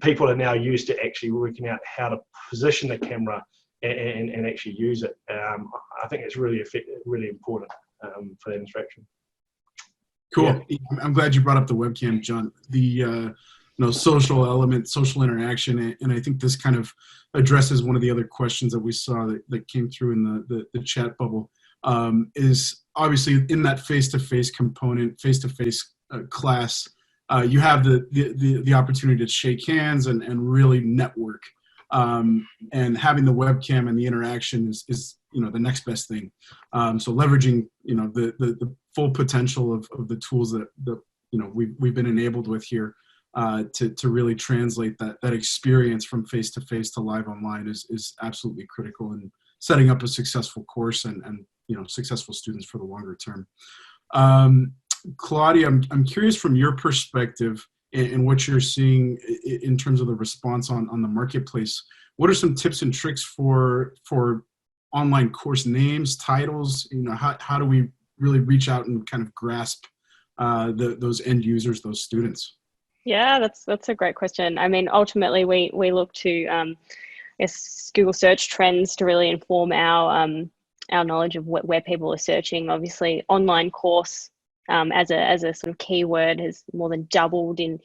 People are now used to actually working out how to position the camera and actually use it. I think it's really important for that interaction. Cool. Yeah. I'm glad you brought up the webcam, John. The social element, social interaction, and I think this kind of addresses one of the other questions that we saw that came through in the chat bubble. Is obviously in that face-to-face component, face-to-face class, you have the opportunity to shake hands and really network. And having the webcam and the interaction is the next best thing. So leveraging the full potential of the tools that we've been enabled with here to really translate that experience from face to face to live online is absolutely critical in setting up a successful course and successful students for the longer term. Claudia, I'm curious from your perspective and what you're seeing in terms of the response on the marketplace. What are some tips and tricks for online course names, titles? How do we really reach out and kind of grasp those end users, those students? Yeah, that's a great question. I mean, ultimately, we look to Google search trends to really inform our knowledge of where people are searching. Obviously, online course as a sort of keyword has more than doubled in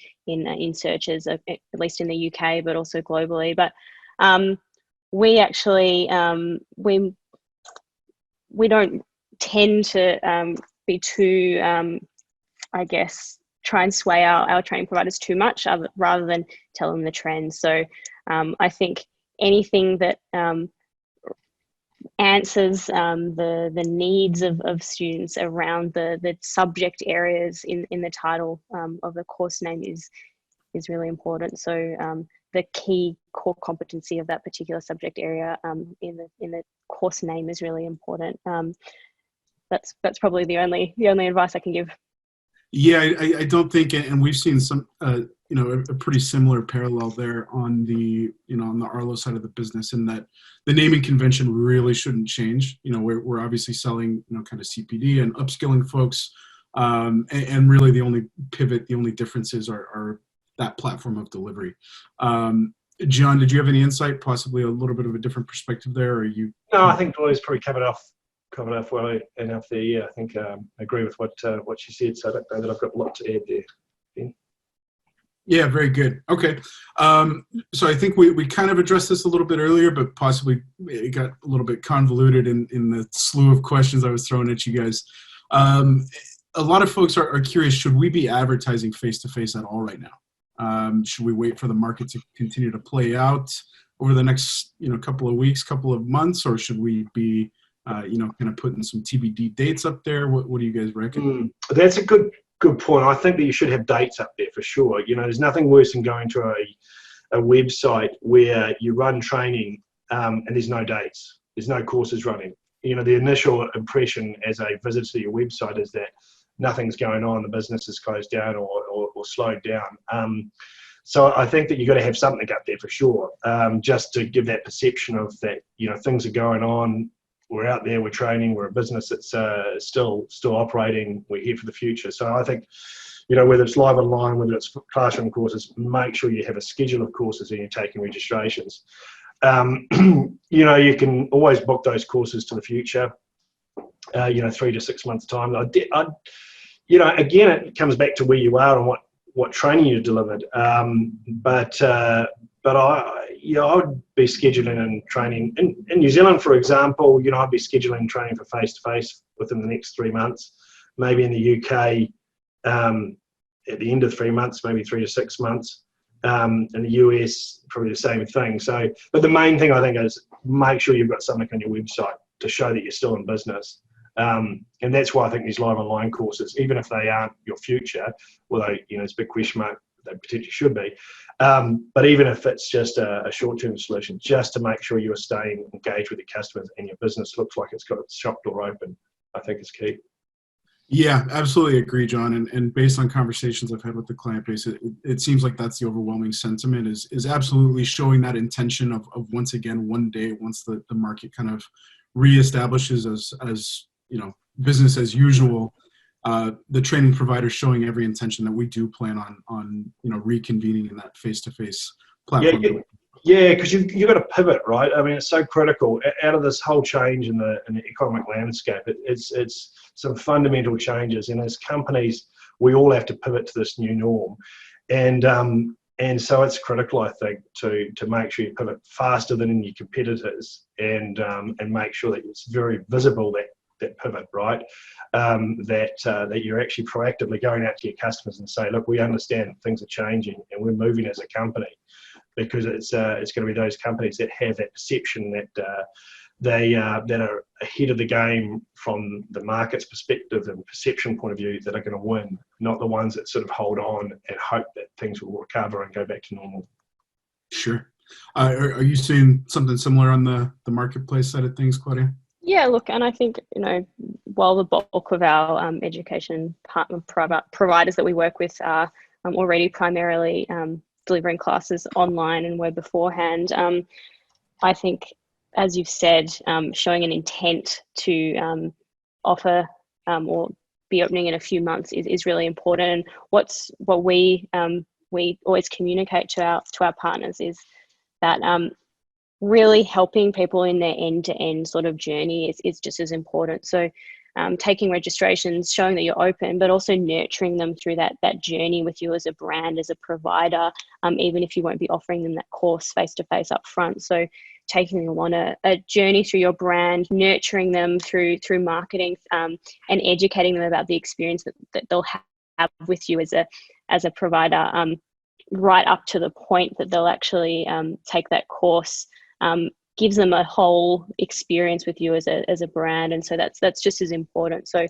searches, at least in the UK, but also globally. But we actually we don't tend to be too try and sway our training providers too much, rather than tell them the trends. So I think anything that answers the needs of students around the subject areas in the title of the course name is really important. So the key core competency of that particular subject area in the course name is really important. That's probably the only advice I can give. Yeah, I don't think, and we've seen some, a pretty similar parallel there on the Arlo side of the business, in that the naming convention really shouldn't change. We're obviously selling, kind of CPD and upskilling folks, and really the only pivot, the only differences are that platform of delivery. John, did you have any insight, possibly a little bit of a different perspective there, or you? No, I think Claudia's probably covered off well enough there. Yeah, I think I agree with what she said, so I don't know that I've got a lot to add there. Ben? Yeah, very good. Okay. So I think we kind of addressed this a little bit earlier, but possibly it got a little bit convoluted in the slew of questions I was throwing at you guys. A lot of folks are curious, should we be advertising face-to-face at all right now? Should we wait for the market to continue to play out over the next couple of weeks, couple of months, or should we be kind of putting some TBD dates up there? What do you guys reckon? That's a good point. I think that you should have dates up there for sure. There's nothing worse than going to a website where you run training and there's no dates, there's no courses running. The initial impression as a visitor to your website is that nothing's going on, the business is closed down or slowed down. So I think that you've got to have something up there for sure, just to give that perception of that, things are going on. We're out there, we're training, we're a business that's still operating, we're here for the future. So I think, whether it's live online, whether it's classroom courses, make sure you have a schedule of courses and you're taking registrations. You can always book those courses to the future, 3 to 6 months time. Again, it comes back to where you are and what training you delivered. But I would be scheduling and training in New Zealand, for example. I'd be scheduling training for Facetoface within the next 3 months. Maybe in the UK, at the end of 3 months, maybe 3 to 6 months. In the US, probably the same thing. So, but the main thing I think is make sure you've got something on your website to show that you're still in business. And that's why I think these live online courses, even if they aren't your future, although it's a big question mark, they potentially should be. But even if it's just a short-term solution, just to make sure you're staying engaged with your customers and your business looks like it's got its shop door open, I think is key. Yeah, absolutely agree, John. And based on conversations I've had with the client base, it seems like that's the overwhelming sentiment is absolutely showing that intention of once again, one day, once the market kind of reestablishes as business as usual, the training provider showing every intention that we do plan on reconvening in that face-to-face platform. Yeah, because you've got to pivot, right? I mean, it's so critical out of this whole change in the economic landscape. It's some fundamental changes, and as companies, we all have to pivot to this new norm, and so it's critical, I think, to make sure you pivot faster than your competitors, and make sure that it's very visible that pivot, right? That you're actually proactively going out to your customers and say, look, we understand things are changing, and we're moving as a company. Because it's going to be those companies that have that perception that that are ahead of the game from the market's perspective and perception point of view that are going to win, not the ones that sort of hold on and hope that things will recover and go back to normal. Sure. Are you seeing something similar on the marketplace side of things, Claudia? Yeah, look, and I think, while the bulk of our education partner providers that we work with are already primarily delivering classes online and web beforehand, I think, as you've said, showing an intent to offer or be opening in a few months is really important. And what we always communicate to our partners is that really helping people in their end-to-end sort of journey is just as important. So taking registrations, showing that you're open, but also nurturing them through that journey with you as a brand, as a provider, even if you won't be offering them that course face-to-face up front. So taking them on a journey through your brand, nurturing them through marketing, and educating them about the experience that they'll have with you as a provider, right up to the point that they'll actually take that course. Gives them a whole experience with you as a brand, and so that's just as important. So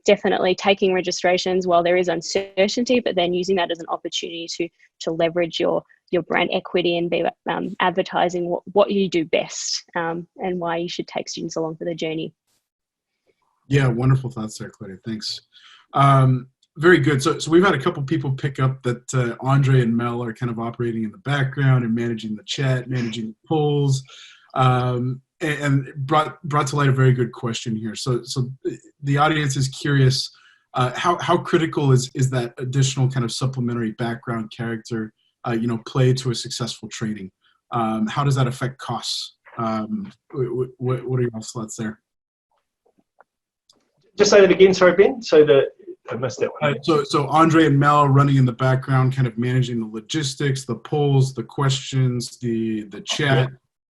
definitely taking registrations while there is uncertainty, but then using that as an opportunity to leverage your brand equity and be advertising what you do best, and why you should take students along for the journey. Yeah, wonderful thoughts there, Claudia. Thanks. Very good. So we've had a couple people pick up that Andre and Mel are kind of operating in the background and managing the chat, managing the polls, and brought to light a very good question here. So the audience is curious, how critical is that additional kind of supplementary background character, play to a successful training? How does that affect costs? What are your thoughts there? Just say that again, sorry, Ben. I missed that one. So Andre and Mel running in the background, kind of managing the logistics, the polls, the questions, the chat.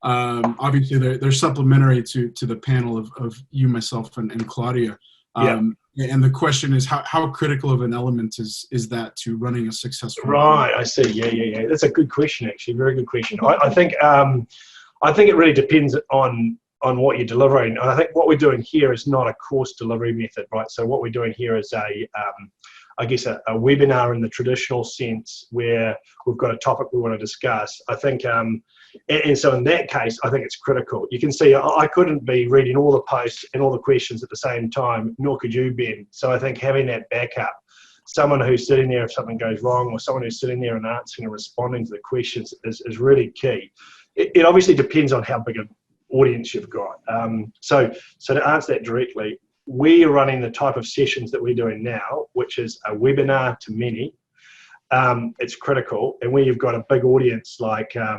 Obviously, they're supplementary to the panel of you, myself, and Claudia. And the question is, how critical of an element is that to running a successful? Right, I see. Yeah. That's a good question, actually. Very good question. I think it really depends on what you're delivering. And I think what we're doing here is not a course delivery method, right? So what we're doing here is a webinar in the traditional sense, where we've got a topic we want to discuss. I think, and so in that case, I think it's critical. You can see I couldn't be reading all the posts and all the questions at the same time, nor could you, Ben. So I think having that backup, someone who's sitting there if something goes wrong, or someone who's sitting there and answering and responding to the questions is really key. It obviously depends on how big an audience you've got. So to answer that directly, we're running the type of sessions that we're doing now, which is a webinar to many. It's critical, and where you've got a big audience like I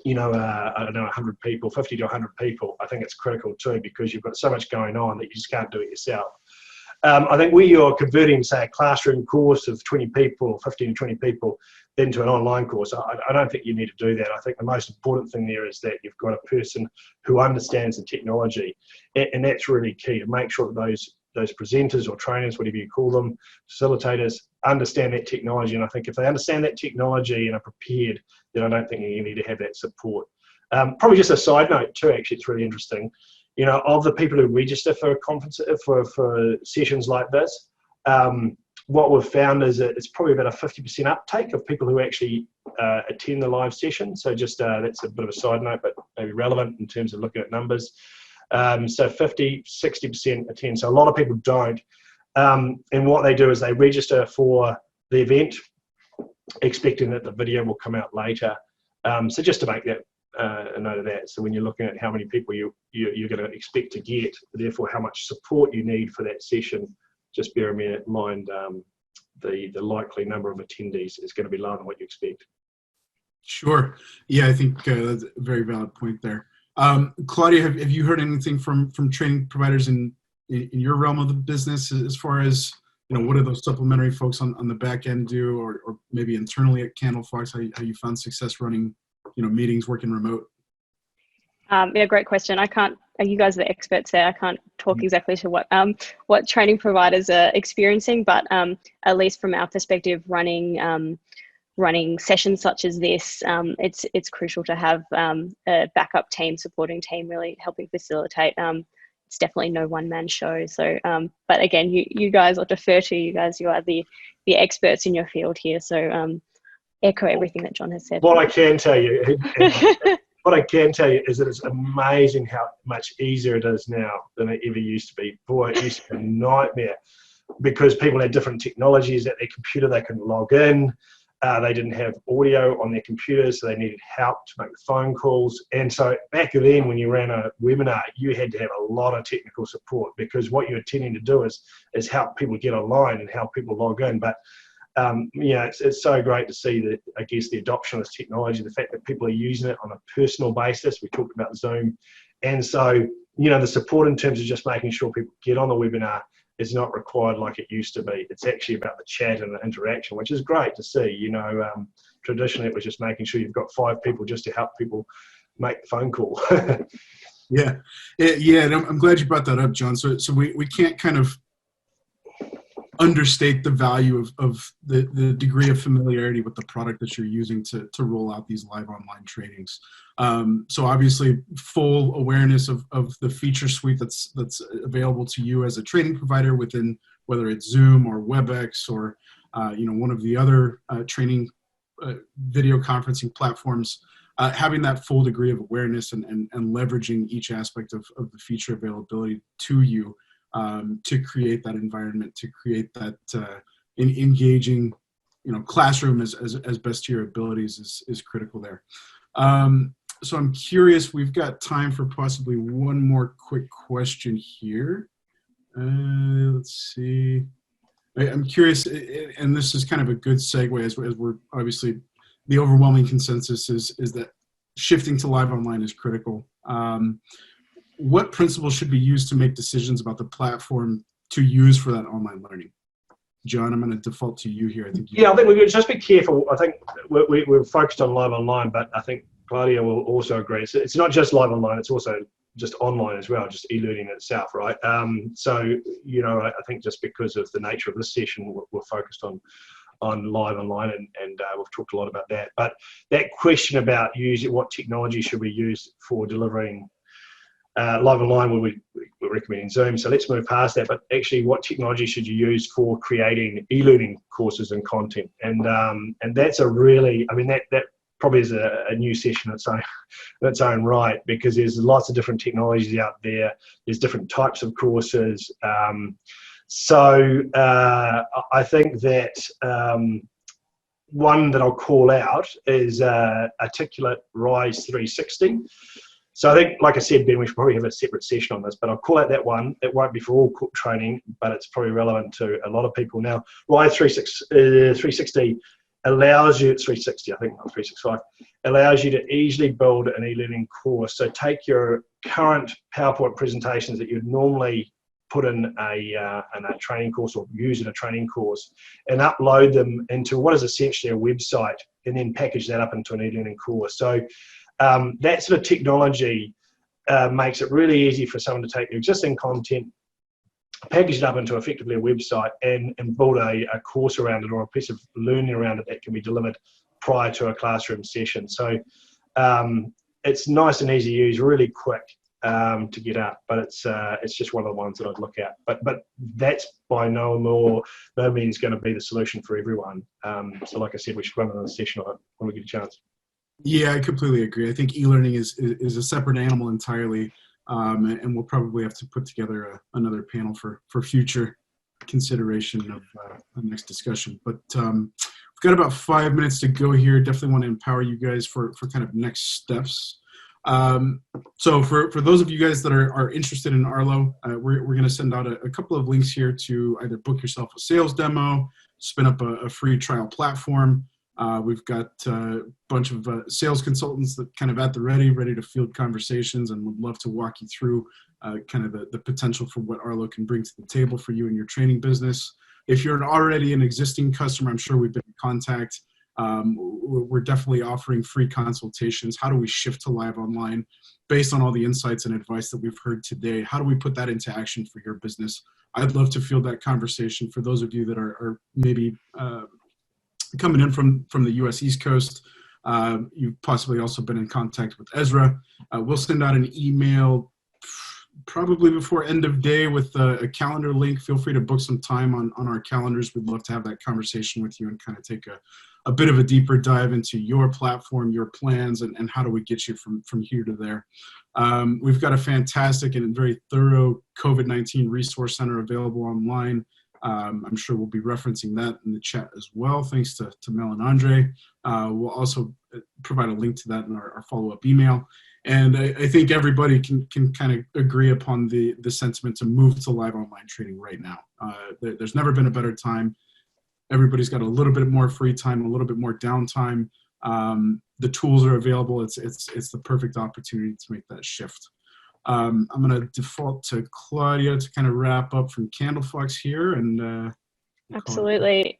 don't know, 100 people, 50 to 100 people, I think it's critical too, because you've got so much going on that you just can't do it yourself. I think where you're converting, say, a classroom course of 20 people or 15 to 20 people into an online course, I don't think you need to do that. I think the most important thing there is that you've got a person who understands the technology, and that's really key, to make sure that those presenters or trainers, whatever you call them, facilitators, understand that technology. And I think if they understand that technology and are prepared, then I don't think you need to have that support. Probably just a side note too, actually, it's really interesting. You know, of the people who register for a conference, for sessions like this, what we've found is that it's probably about a 50% uptake of people who actually attend the live session. So just that's a bit of a side note, but maybe relevant in terms of looking at numbers. So 50, 60% attend. So a lot of people don't. And what they do is they register for the event, expecting that the video will come out later. So just to make that a note of that. So when you're looking at how many people you're going to expect to get, therefore how much support you need for that session, just bear in mind the likely number of attendees is going to be lower than what you expect. Sure. Yeah, I think that's a very valid point there. Claudia, have you heard anything from training providers in your realm of the business as far as, you know, what do those supplementary folks on the back end do, or maybe internally at Candlefox, how you found success running, you know, meetings working remote? Yeah, great question. You guys are the experts there. I can't talk exactly to what training providers are experiencing, but at least from our perspective, running sessions such as this, it's crucial to have a backup team, supporting team, really helping facilitate. It's definitely no one-man show. So, but again, you guys, I'll defer to you guys. You are the experts in your field here. So, echo everything that John has said. What I can tell you is that it's amazing how much easier it is now than it ever used to be. Boy, it used to be a nightmare because people had different technologies at their computer. They couldn't log in. They didn't have audio on their computers, so they needed help to make phone calls. And so back then, when you ran a webinar, you had to have a lot of technical support, because what you're tending to do is help people get online and help people log in. But yeah, it's so great to see that, I guess, the adoption of this technology, the fact that people are using it on a personal basis. We talked about Zoom. And so, you know, the support in terms of just making sure people get on the webinar is not required like it used to be. It's actually about the chat and the interaction, which is great to see. You know, traditionally it was just making sure you've got 5 people just to help people make the phone call. Yeah. And I'm glad you brought that up, John. So we can't kind of understate the value of the degree of familiarity with the product that you're using to roll out these live online trainings. So obviously full awareness of the feature suite that's available to you as a training provider within, whether it's Zoom or WebEx or you know, one of the other training video conferencing platforms, having that full degree of awareness and leveraging each aspect of the feature availability to you to create that environment, to create that engaging, you know, classroom as best to your abilities is critical there. So I'm curious, we've got time for possibly one more quick question here. Let's see. I'm curious, and this is kind of a good segue as we're obviously, the overwhelming consensus is that shifting to live online is critical. What principles should be used to make decisions about the platform to use for that online learning? John, I'm going to default to you here. I think I think we should just be careful. I think we're focused on live online, but I think Claudia will also agree. It's not just live online, it's also just online as well, just e-learning itself, right? So, you know, I think just because of the nature of this session, we're focused on live online, and we've talked a lot about that. But that question about what technology should we use for delivering live online, we're recommending Zoom, so let's move past that. But actually, what technology should you use for creating e-learning courses and content? And that's a really, I mean, that probably is a new session in its own right, because there's lots of different technologies out there. There's different types of courses. So I think that one that I'll call out is Articulate Rise 360. So I think, like I said, Ben, we should probably have a separate session on this, but I'll call out that one. It won't be for all training, but it's probably relevant to a lot of people now. Rise 360 allows you, it's 360, I think, not 365, allows you to easily build an e-learning course. So take your current PowerPoint presentations that you'd normally put in a training course or use in a training course and upload them into what is essentially a website and then package that up into an e-learning course. So that sort of technology makes it really easy for someone to take their existing content, package it up into effectively a website and build a course around it or a piece of learning around it that can be delivered prior to a classroom session. So it's nice and easy to use, really quick to get up, but it's just one of the ones that I'd look at. But that's by no means going to be the solution for everyone. So like I said, we should run another session on it when we get a chance. Yeah, I completely agree. I think e-learning is a separate animal entirely, and we'll probably have to put together another panel for future consideration of the next discussion. But we've got about 5 minutes to go here. Definitely want to empower you guys for kind of next steps. So for those of you guys that are interested in Arlo, we're going to send out a couple of links here to either book yourself a sales demo, spin up a free trial platform. We've got a bunch of sales consultants that kind of at the ready to field conversations, and would love to walk you through kind of the potential for what Arlo can bring to the table for you in your training business. If you're already an existing customer, I'm sure we've been in contact. We're definitely offering free consultations. How do we shift to live online based on all the insights and advice that we've heard today? How do we put that into action for your business? I'd love to field that conversation for those of you that are maybe coming in from the US East Coast. You've possibly also been in contact with Ezra. We'll send out an email probably before end of day with a calendar link. Feel free to book some time on our calendars. We'd love to have that conversation with you and kind of take a bit of a deeper dive into your platform, your plans, and how do we get you from here to there. We've got a fantastic and very thorough COVID-19 resource center available online. I'm sure we'll be referencing that in the chat as well, thanks to Mel and Andre. We'll also provide a link to that in our follow-up email. And I think everybody can kind of agree upon the sentiment to move to live online training right now. There's never been a better time. Everybody's got a little bit more free time, a little bit more downtime. The tools are available. It's the perfect opportunity to make that shift. I'm going to default to Claudia to kind of wrap up from Candlefox here. And absolutely.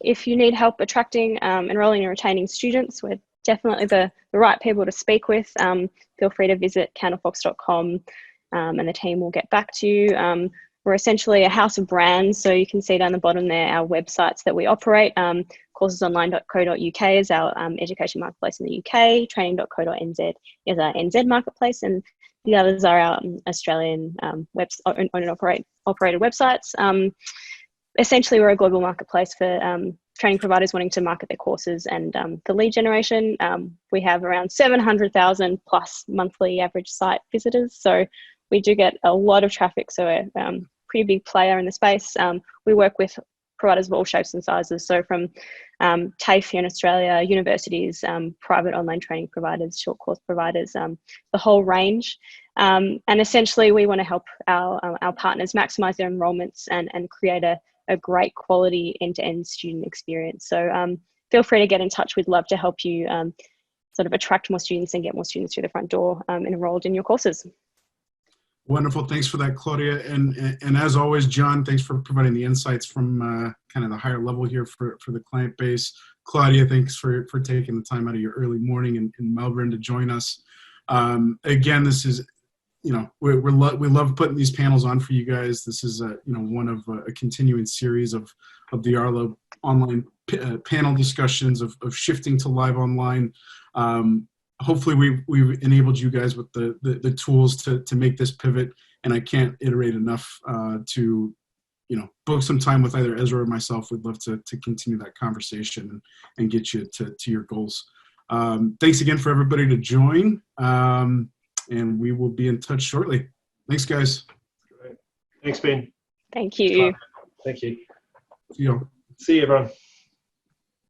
If you need help attracting, enrolling and retaining students, we're definitely the right people to speak with. Feel free to visit candlefox.com and the team will get back to you. We're essentially a house of brands, so you can see down the bottom there our websites that we operate. Coursesonline.co.uk is our education marketplace in the UK. Training.co.nz is our NZ marketplace, and the others are our Australian owned and operated websites. Essentially, we're a global marketplace for training providers wanting to market their courses, and for lead generation, we have around 700,000 plus monthly average site visitors. So we do get a lot of traffic, so we're a pretty big player in the space. We work with providers of all shapes and sizes, so from TAFE here in Australia, universities, private online training providers, short course providers, the whole range. And essentially, we want to help our partners maximise their enrolments and create a great quality end-to-end student experience. So feel free to get in touch. We'd love to help you sort of attract more students and get more students through the front door enrolled in your courses. Wonderful. Thanks for that, Claudia. And as always, John, thanks for providing the insights from kind of the higher level here for the client base. Claudia, thanks for taking the time out of your early morning in Melbourne to join us. Again, this is, we love putting these panels on for you guys. This is one of a continuing series of the Arlo online panel discussions of shifting to live online. Hopefully we've enabled you guys with the tools to make this pivot, and I can't iterate enough to book some time with either Ezra or myself. We'd love to continue that conversation and get you to your goals. Thanks again for everybody to join, and we will be in touch shortly. Thanks, guys. Great. Thanks, Ben. Thank you. Thank you. See you. See you, everyone.